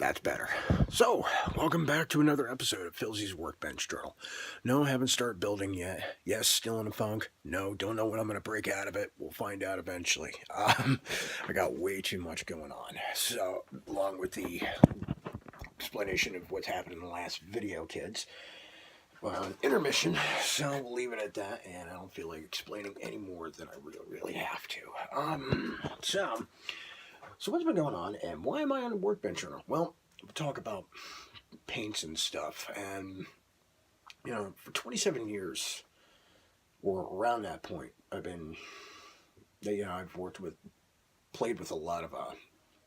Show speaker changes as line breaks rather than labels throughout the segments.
That's better. So, welcome back to another episode of Filzys Workbench Journal. No, haven't started building yet. Yes, still in a funk. No, don't know when I'm going to break out of it. We'll find out eventually. I got way too much going on. So, along with the explanation of what's happened in the last video, kids, well, intermission. So, we'll leave it at that, and I don't feel like explaining any more than I really have to. So what's been going on, and why am I on the Workbench Journal? Well, we'll talk about paints and stuff, and, for 27 years, or around that point, I've played with a lot of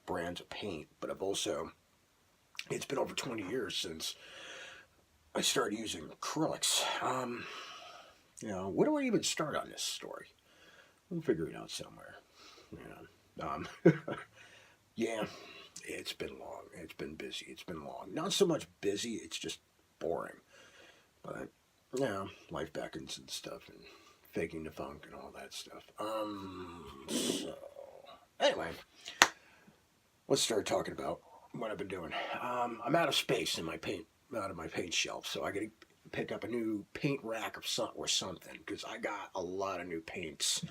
brands of paint, but it's been over 20 years since I started using acrylics. Where do I even start on this story? We'll figure it out somewhere. Yeah, it's been long. It's been busy. It's been long. Not so much busy, it's just boring. But, life beckons and stuff, and faking the funk and all that stuff. Anyway, let's start talking about what I've been doing. I'm out of space in my paint, out of my paint shelf, so I gotta pick up a new paint rack or something, because I got a lot of new paints,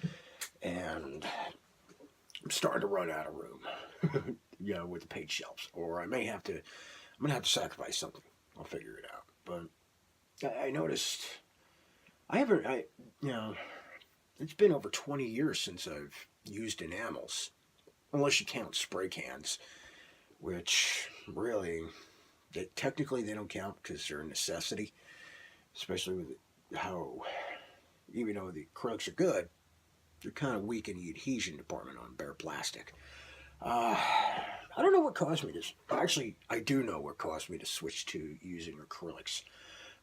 and I'm starting to run out of room, with the paint shelves. Or I'm gonna have to sacrifice something. I'll figure it out. But I noticed it's been over 20 years since I've used enamels, unless you count spray cans, which really, technically they don't count because they're a necessity, especially with how, even though the acrylics are good, they're kind of weak in the adhesion department on bare plastic. I don't know what caused me to. Actually, I do know what caused me to switch to using acrylics.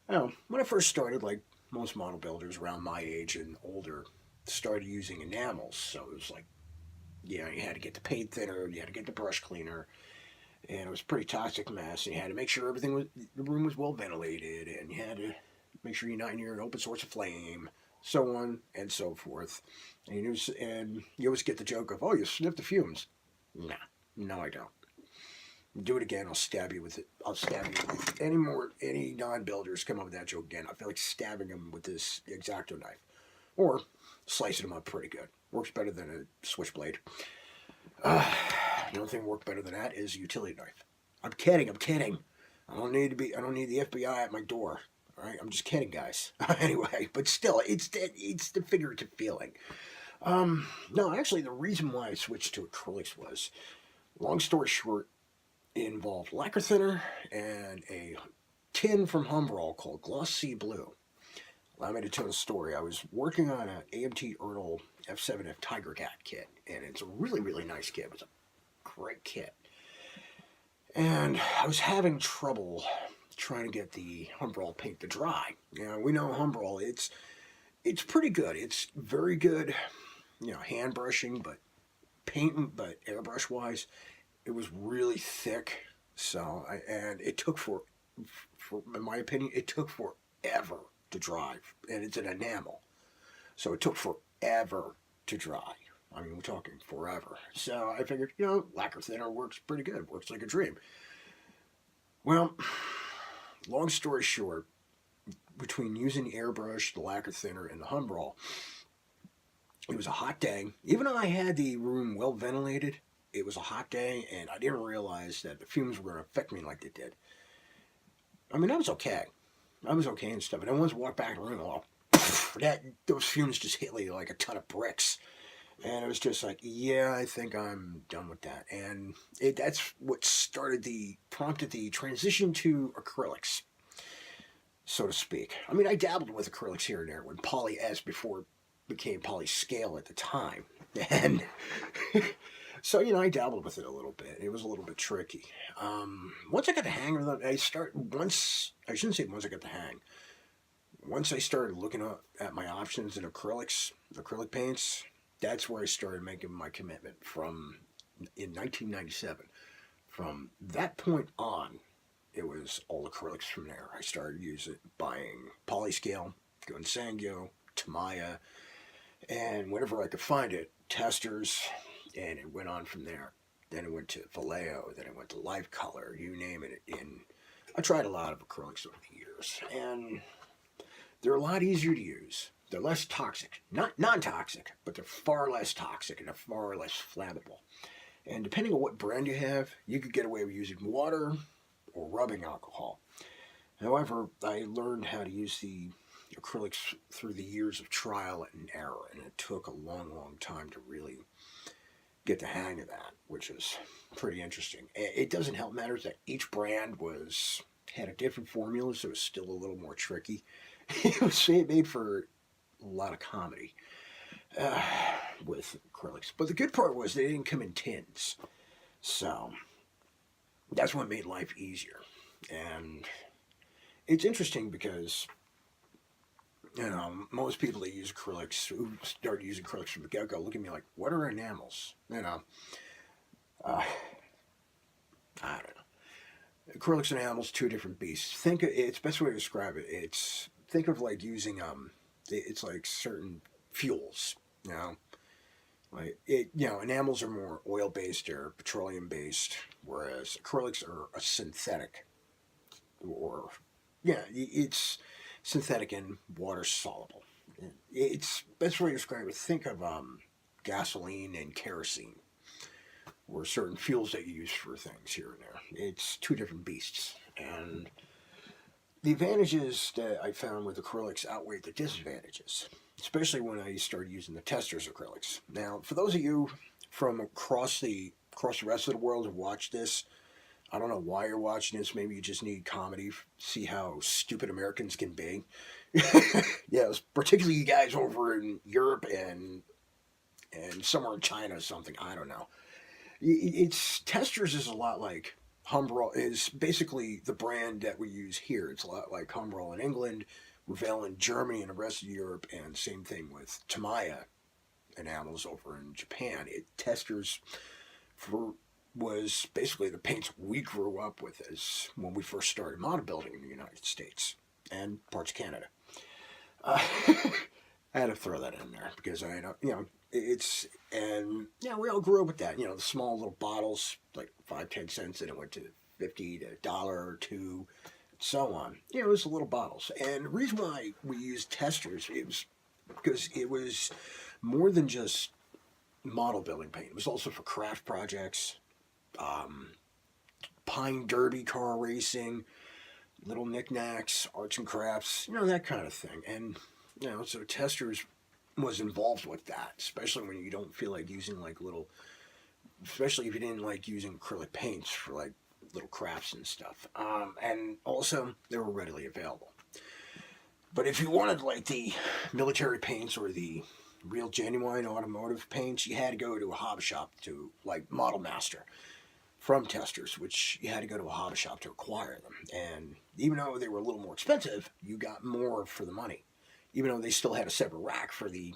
When I first started, like most model builders around my age and older, started using enamels. So it was like, you had to get the paint thinner, you had to get the brush cleaner, and it was a pretty toxic mess. And you had to make sure the room was well ventilated, and you had to make sure you're not near an open source of flame, so on and so forth. And you always get the joke of, oh, you sniff the fumes. Nah, no, I don't. Do it again, I'll stab you with it. I'll stab you. Any non-builders come up with that joke again, I feel like stabbing them with this X-Acto knife. Or slicing them up pretty good. Works better than a switchblade. The only thing that works better than that is a utility knife. I'm kidding. I don't need the FBI at my door. All right, I'm just kidding, guys. Anyway, but still, it's the figurative feeling. No, actually, the reason why I switched to acrylics was, long story short, it involved lacquer thinner and a tin from Humbrol called Gloss Sea Blue. Allow me to tell the story. I was working on an AMT Erdl F7F Tiger Cat kit, and it's a really, really nice kit. It was a great kit. And I was having trouble trying to get the Humbrol paint to dry. We know Humbrol, it's pretty good. It's very good, hand brushing, but airbrush wise, it was really thick. So it took in my opinion, it took forever to dry, and it's an enamel, so it took forever to dry. I mean, we're talking forever. So I figured, lacquer thinner works pretty good. Works like a dream. Well, long story short, between using airbrush, the lacquer thinner, and the Humbrol, it was a hot day. Even though I had the room well ventilated, it was a hot day, and I didn't realize that the fumes were going to affect me like they did. I mean, I was okay. And stuff. And then once I walked back in the room, those fumes just hit me like a ton of bricks. And it was just like, yeah, I think I'm done with that. And that's what prompted the transition to acrylics, so to speak. I mean, I dabbled with acrylics here and there when Poly S before it became Poly Scale at the time. And so, I dabbled with it a little bit. It was a little bit tricky. Once I got the hang of them, I shouldn't say once I got the hang. Once I started looking at my options in acrylic paints, that's where I started making my commitment in 1997. From that point on, it was all acrylics from there. I started buying Polyscale, Gonzangyo, Tamiya, and whenever I could find it, testers, and it went on from there. then I went to Vallejo, then I went to Life Color, you name it. And I tried a lot of acrylics over the years, and they're a lot easier to use. They're less toxic, not non-toxic, but they're far less toxic and they're far less flammable. And depending on what brand you have, you could get away with using water or rubbing alcohol. However, I learned how to use the acrylics through the years of trial and error, and it took a long, long time to really get the hang of that, which is pretty interesting. It doesn't help matters that each brand had a different formula, so it was still a little more tricky. It was made for a lot of comedy uh, with acrylics. But the good part was they didn't come in tins, so that's what made life easier. And it's interesting because most people that use acrylics, who start using acrylics from the get-go, look at me like, what are enamels? Uh, I don't know. Acrylics and enamels, two different beasts. It's best way to describe it. Think of like using it's like certain fuels. Enamels are more oil-based or petroleum-based, whereas acrylics are a synthetic, or it's synthetic and water soluble. It's best way to describe it. Think of gasoline and kerosene, or certain fuels that you use for things here and there. It's two different beasts, and the advantages that I found with acrylics outweigh the disadvantages, especially when I started using the testers acrylics. Now, for those of you from across the rest of the world who watch this, I don't know why you're watching this. Maybe you just need comedy, see how stupid Americans can be. Yes, particularly you guys over in Europe and somewhere in China or something. I don't know. It's Testers is a lot like Humbrol is basically the brand that we use here. It's a lot like Humbrol in England, Revell in Germany and the rest of Europe, and same thing with Tamaya enamels over in Japan. Testers was basically the paints we grew up with as when we first started model building in the United States and parts of Canada. I had to throw that in there because we all grew up with that. The small little bottles, like 5-10 cents, and it went to 50 to $1 or $2, so on. It was little bottles. And the reason why we used testers, it was because it was more than just model building paint. It was also for craft projects, Pine Derby car racing, little knickknacks, arts and crafts, that kind of thing. And, so testers was involved with that, especially when you don't feel like using especially if you didn't like using acrylic paints for like little crafts and stuff. And also, they were readily available. But if you wanted like the military paints or the real genuine automotive paints, you had to go to a hobby shop to like Model Master from Testers, which you had to go to a hobby shop to acquire them. And even though they were a little more expensive, you got more for the money. Even though they still had a separate rack for the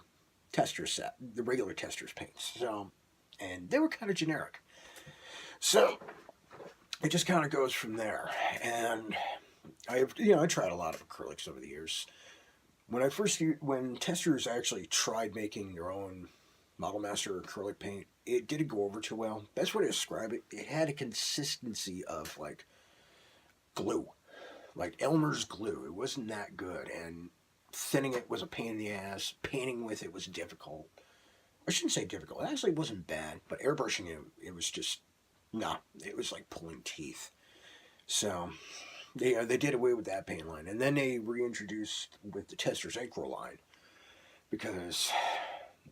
tester set, the regular Testers paints. So, and they were kind of generic. So it just kind of goes from there. And I tried a lot of acrylics over the years. When Testers actually tried making their own Model Master acrylic paint, it didn't go over too well. Best way to describe it, it had a consistency of like glue, like Elmer's glue. It wasn't that good, and thinning it was a pain in the ass. Painting with it was difficult. I shouldn't say difficult. It actually wasn't bad, but airbrushing it was just, it was like pulling teeth. So they did away with that paint line, and then they reintroduced with the Testers Acro line, because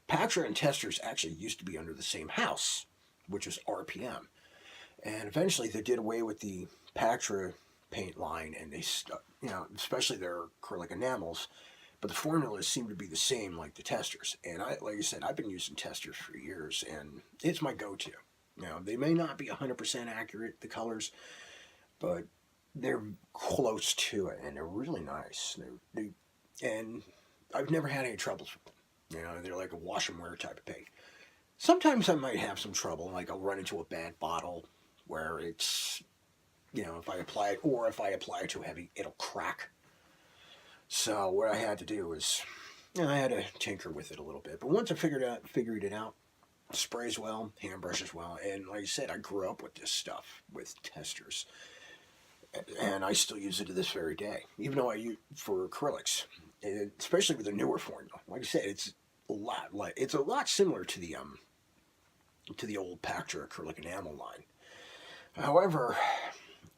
Patra and Testers actually used to be under the same house, which was RPM. And eventually they did away with the Patra paint line, and they especially their acrylic enamels, but the formulas seem to be the same like the Testers. And like I said, I've been using Testers for years, and it's my go-to. They may not be 100% accurate, the colors, but they're close to it, and they're really nice. And I've never had any troubles with them. They're like a wash and wear type of paint. Sometimes I might have some trouble, like I'll run into a bad bottle where it's, if I apply it too heavy, it'll crack. So what I had to do is, I had to tinker with it a little bit. But once I figured it out, sprays well, hand brushes well, and like I said, I grew up with this stuff with testers, and I still use it to this very day, even though I use for acrylics, and especially with the newer formula. Like I said, it's a lot similar to the old Pactra acrylic enamel line. However,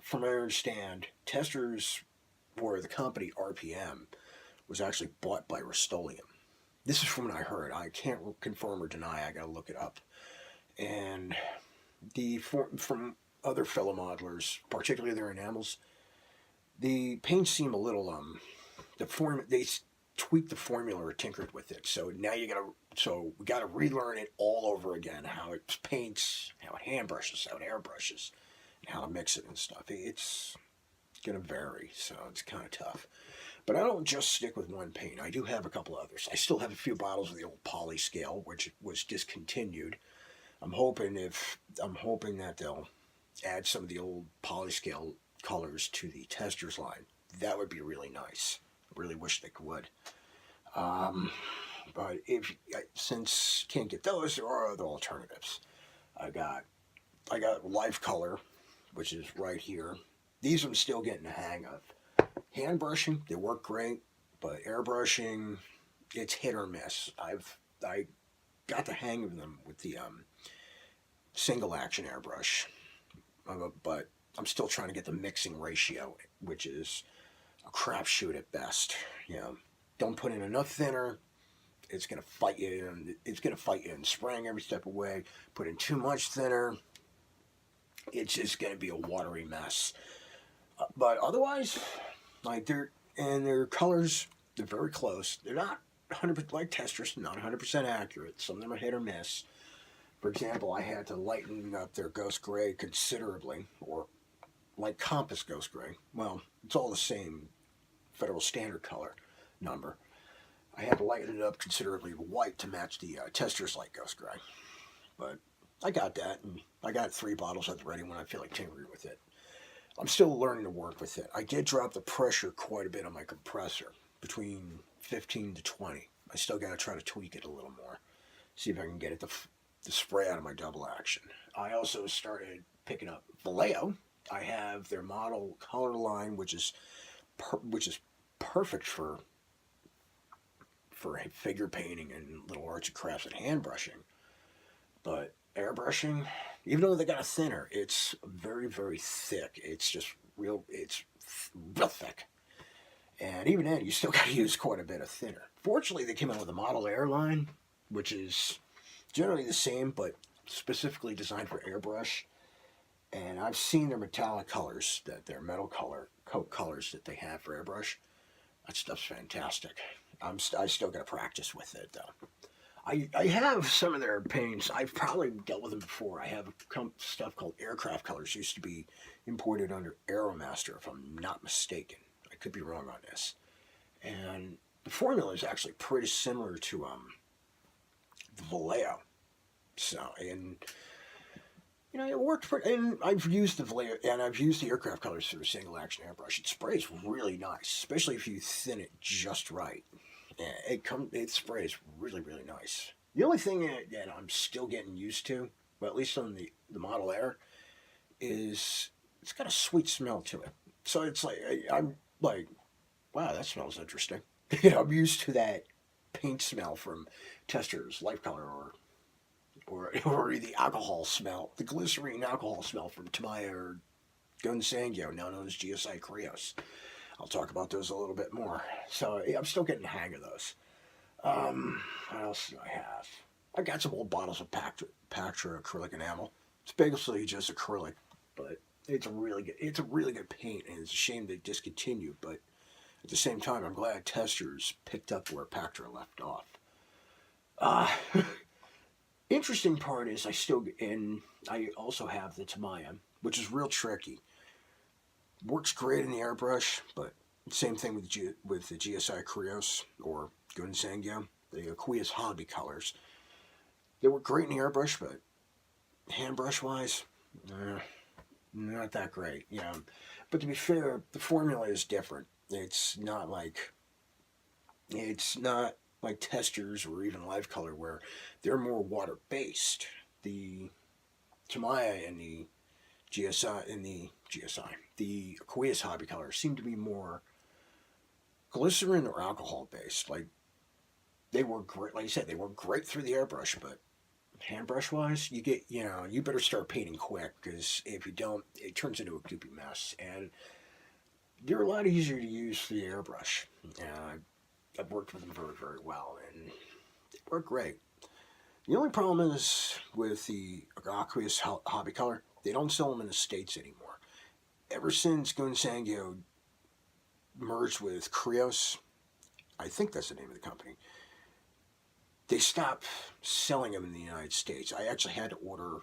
from what I understand, testers or the company RPM was actually bought by Rust-Oleum. This is from what I heard. I can't confirm or deny. I gotta look it up. And from other fellow modelers, particularly their enamels, the paints seem a little they tweaked the formula or tinkered with it. So now we gotta relearn it all over again. How it paints, how it hand brushes, how it airbrushes, and how to mix it and stuff. It's gonna vary, so it's kind of tough. But I don't just stick with one paint. I do have a couple others. I still have a few bottles of the old poly scale, which was discontinued. I'm hoping that they'll add some of the old polyscale colors to the testers line. That would be really nice. I really wish they would. Um, but since can't get those, there are other alternatives. I got I got life color, which is right here. These I'm still getting the hang of. Hand brushing, they work great, but airbrushing, it's hit or miss. I got the hang of them with the single action airbrush, but I'm still trying to get the mixing ratio, which is a crapshoot at best. You know, don't put in enough thinner. It's gonna fight you. It's gonna fight you in spraying every step away. Put in too much thinner. It's just gonna be a watery mess. But otherwise, like their colors, they're very close. They're not 100% like testers, not 100% accurate. Some of them are hit or miss. For example, I had to lighten up their ghost gray considerably, or like compass ghost gray. Well, it's all the same federal standard color number. I had to lighten it up considerably to white to match the tester's light ghost gray. But I got that, and I got 3 bottles at the ready when I feel like tinkering with it. I'm still learning to work with it. I did drop the pressure quite a bit on my compressor, between 15 to 20. I still got to try to tweak it a little more, see if I can get it to spray out of my double action. I also started picking up Vallejo. I have their model color line, which is perfect for figure painting and little arts and crafts and hand brushing. But airbrushing, even though they got a thinner, it's very, very thick. It's real thick. And even then, you still got to use quite a bit of thinner. Fortunately, they came out with a Model Air line, which is generally the same, but specifically designed for airbrush. And I've seen their metallic colors, their metal coat colors that they have for airbrush. That stuff's fantastic. I still got to practice with it, though. I have some of their paints. I've probably dealt with them before. I have stuff called aircraft colors. Used to be imported under Aeromaster, if I'm not mistaken. I could be wrong on this. And the formula is actually pretty similar to the Vallejo. So, and you know, it worked pretty. And I've used the Vallejo, and I've used the aircraft colors for a single action airbrush. It sprays really nice, especially if you thin it just right. Yeah, it sprays really, really nice. The only thing that I'm still getting used to, well, at least on the Model Air, is it's got a sweet smell to it. So it's like I'm like, wow, that smells interesting. You know, I'm used to that paint smell from Testers, Life Color, or the alcohol smell, the glycerine alcohol smell from Tamaya or Gunsangyo, now known as GSI Krios. I'll talk about those a little bit more. So yeah, I'm still getting the hang of those. What else do I have? I got some old bottles of Pactra acrylic enamel. It's basically just acrylic, but it's a really good paint, and it's a shame they discontinued. But at the same time, I'm glad testers picked up where Pactra left off. Uh, Interesting part is I also have the Tamaya, which is real tricky. Works great in the airbrush, but same thing with the GSI Krios or Gunsangyo, the Aqueous Hobby colors. They work great in the airbrush, but hand brush wise, not that great. You know, but to be fair, the formula is different. It's not like testers or even Life Color, where they're more water based. The Tamaya and the Aqueous Hobby Color seem to be more glycerin or alcohol based. Like they work great, like you said, they work great through the airbrush, but hand brush wise, you better start painting quick because if you don't, it turns into a goopy mess. And they're a lot easier to use for the airbrush. I've worked with them very, very well, and they work great. The only problem is with the Aqueous Hobby Color, they don't sell them in the States anymore. Ever since Gonzangyo merged with Krios, I think that's the name of the company, they stopped selling them in the United States. I actually had to order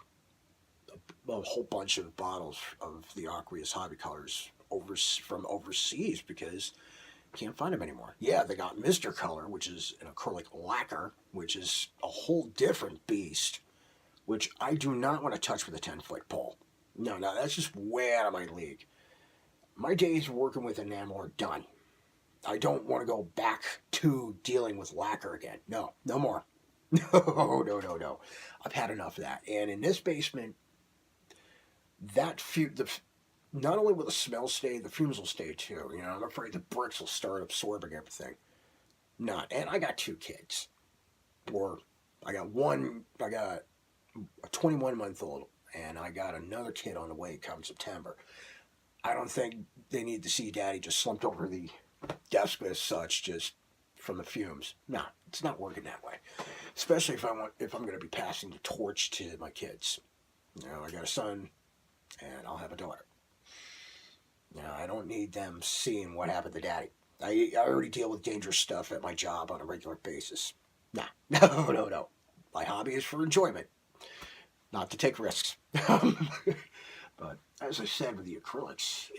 a whole bunch of bottles of the Aqueous Hobby Colors from overseas because you can't find them anymore. Yeah, they got Mr. Color, which is an acrylic lacquer, which is a whole different beast, which I do not want to touch with a 10-foot pole. No, that's just way out of my league. My days working with enamel are done. I don't want to go back to dealing with lacquer again. No, no more. No. I've had enough of that. And in this basement, not only will the smell stay, the fumes will stay too. I'm afraid the bricks will start absorbing everything. Not. And I got 2 kids. Or I got a 21-month-old, and I got another kid on the way come September. I don't think they need to see Daddy just slumped over the desk as such, just from the fumes. No, it's not working that way. Especially if I'm going to be passing the torch to my kids. I got a son, and I'll have a daughter. I don't need them seeing what happened to Daddy. I already deal with dangerous stuff at my job on a regular basis. Nah, no. My hobby is for enjoyment, not to take risks. But as I said with the acrylics,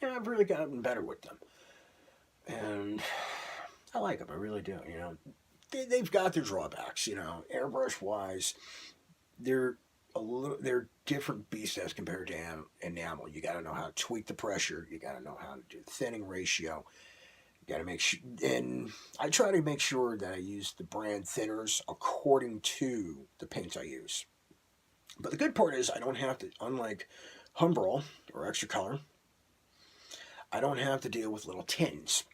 I've really gotten better with them, and I like them. I really do. They've got their drawbacks. Airbrush wise, they're they're different beasts as compared to enamel. You got to know how to tweak the pressure. You got to know how to do the thinning ratio. You got to make sure, and I try to make sure that I use the brand thinners according to the paints I use. But the good part is I don't have to, unlike Humbrol or Extra Color, I don't have to deal with little tins.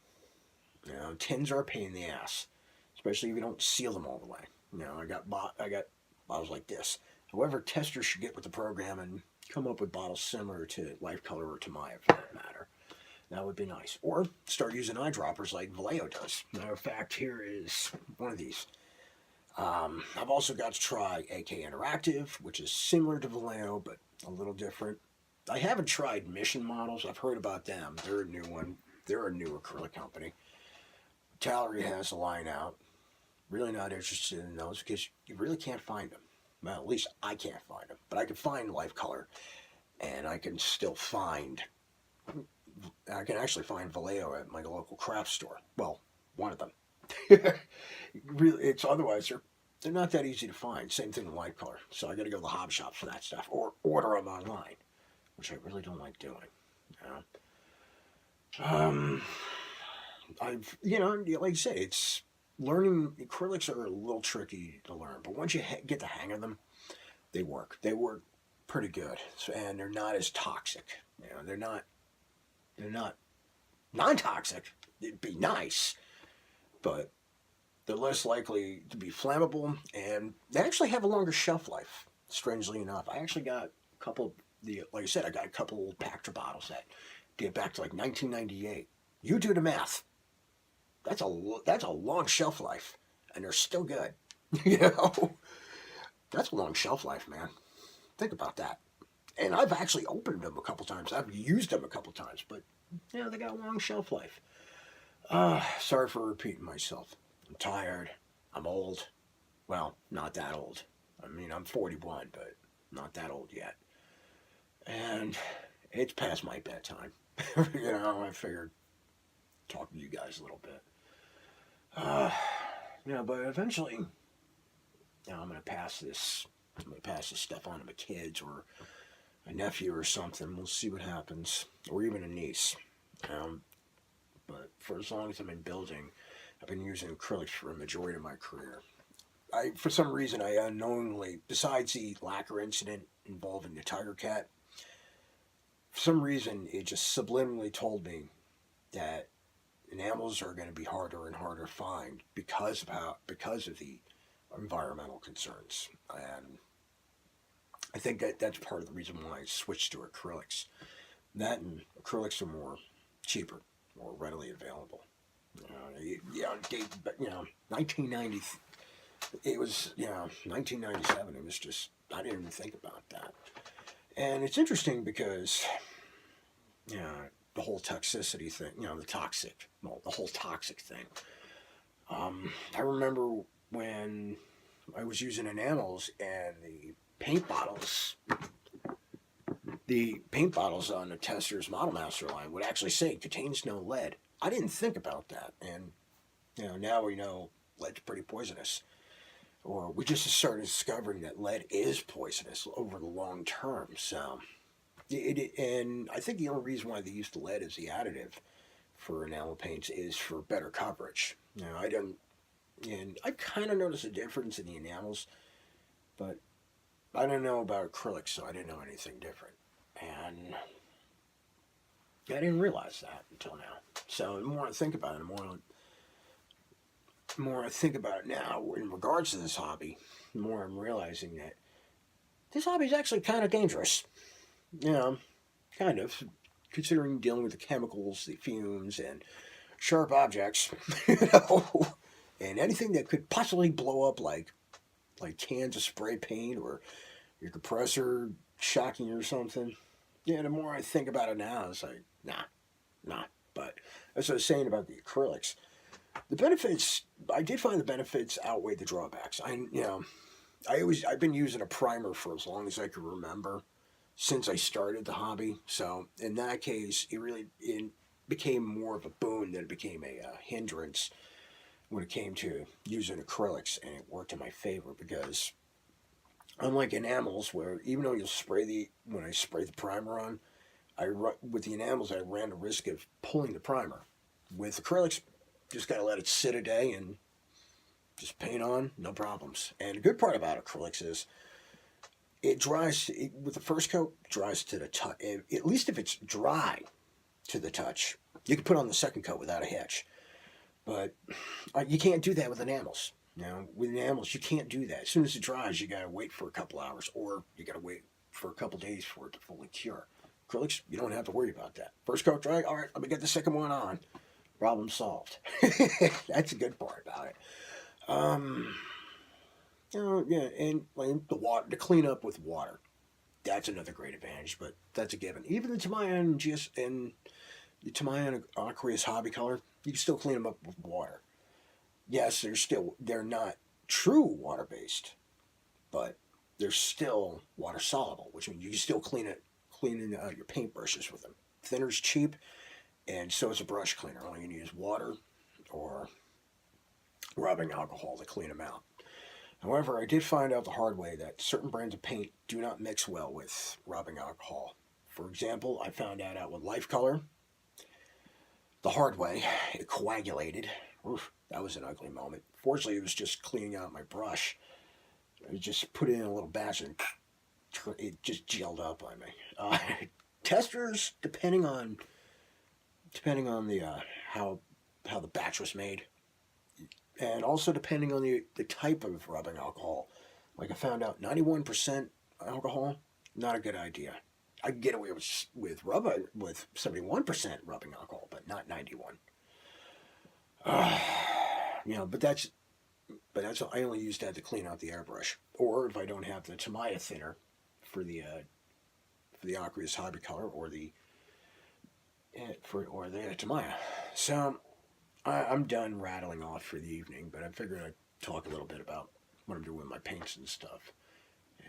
Tins are a pain in the ass, especially if you don't seal them all the way. I got bottles like this. However, testers should get with the program and come up with bottles similar to Life Color or Tamaya, for that matter. That would be nice. Or start using eyedroppers like Vallejo does. Matter of fact, here is one of these. I've also got to try AK Interactive, which is similar to Vallejo, but a little different. I haven't tried Mission Models. I've heard about them. They're a new one. They're a new acrylic company. Tallery has a line out. Really not interested in those because you really can't find them. Well, at least I can't find them. But I can find Life Color, and I can actually find Vallejo at my local craft store. Well, one of them. Really, otherwise they're not that easy to find. Same thing with Life Color. So I got to go to the hobby shops for that stuff, or order them online, which I really don't like doing. Like you say, it's learning. Acrylics are a little tricky to learn, but once you get the hang of them, they work. They work pretty good, and they're not as toxic. They're not non-toxic. It'd be nice, but they're less likely to be flammable, and they actually have a longer shelf life. Strangely enough, I actually got a couple. Like I said, I got a couple old Pactor bottles that date back to like 1998. You do the math. That's a long shelf life, and they're still good. That's a long shelf life, man. Think about that. And I've actually opened them a couple times. I've used them a couple times, but they got a long shelf life. Sorry for repeating myself. I'm tired. I'm old. Well, not that old. I mean, I'm 41, but not that old yet. And it's past my bedtime. I figured talk to you guys a little bit. But eventually, I'm gonna pass this. I'm gonna pass this stuff on to my kids or a nephew or something. We'll see what happens, or even a niece. But for as long as I'm in building, I've been using acrylics for a majority of my career. For some reason, I unknowingly, besides the lacquer incident involving the tiger cat, for some reason, it just subliminally told me that enamels are going to be harder and harder to find because of the environmental concerns. And I think that's part of the reason why I switched to acrylics. That and acrylics are more cheaper, more readily available. But 1990. It was 1997. It was just I didn't even think about that. And it's interesting because the whole toxicity thing. The whole toxic thing. I remember when I was using enamels and the paint bottles on the Tester's Model Master line would actually say contains no lead. I didn't think about that, and now we know lead's pretty poisonous. Or we just started discovering that lead is poisonous over the long term. So, and I think the only reason why they use the lead as the additive for enamel paints is for better coverage. I don't, and I kind of noticed a difference in the enamels, but I don't know about acrylics, so I didn't know anything different. And I didn't realize that until now. So the more I think about it, the more I think about it now in regards to this hobby, the more I'm realizing that this hobby is actually kind of dangerous. Kind of, considering dealing with the chemicals, the fumes, and sharp objects, and anything that could possibly blow up, like cans of spray paint or your compressor shocking you or something. The more I think about it now, it's like, nah. But as I was saying about the acrylics, the benefits, I did find the benefits outweigh the drawbacks. I've been using a primer for as long as I can remember since I started the hobby. So in that case, it became more of a boon than it became a hindrance when it came to using acrylics, and it worked in my favor because unlike enamels, where even though when I spray the primer on, with the enamels I ran the risk of pulling the primer. With acrylics, just gotta let it sit a day and just paint on, no problems. And the good part about acrylics is it dries with the first coat, dries to the touch. At least if it's dry to the touch, you can put on the second coat without a hitch. But you can't do that with enamels. With enamels, you can't do that. As soon as it dries, you gotta wait for a couple hours, or you gotta wait for a couple days for it to fully cure. Acrylics, you don't have to worry about that. First coat dry, all right, let me get the second one on. Problem solved. That's the good part about it. And like the water, to clean up with water, that's another great advantage. But that's a given. Even the Tamiya and the Tamiya and Aqueous Hobby Color, you can still clean them up with water. Yes, they're not true water based, but they're still water soluble, which means you can still clean your paintbrushes with them. Thinner's cheap, and so is a brush cleaner. All you need is water or rubbing alcohol to clean them out. However, I did find out the hard way that certain brands of paint do not mix well with rubbing alcohol. For example, I found that out with Life Color the hard way. It coagulated. Oof, that was an ugly moment. Fortunately, it was just cleaning out my brush. I just put it in a little batch and it just gelled up on me. Testers, depending on the how the batch was made, and also depending on the type of rubbing alcohol. Like I found out 91% alcohol, not a good idea. I can get away with 71% rubbing alcohol, but not 91. But I only use that to clean out the airbrush, or if I don't have the Tamiya thinner for the Aqueous Hobby Color or the Tamiya. So I'm done rattling off for the evening, but I figured I'd talk a little bit about what I'm doing with my paints and stuff,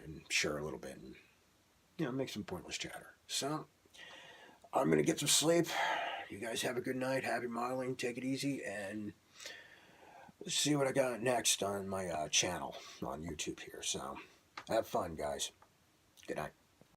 and share a little bit, and make some pointless chatter. So I'm gonna get some sleep. You guys have a good night. Happy modeling. Take it easy, and let's see what I got next on my channel on YouTube here. So have fun, guys. Good night.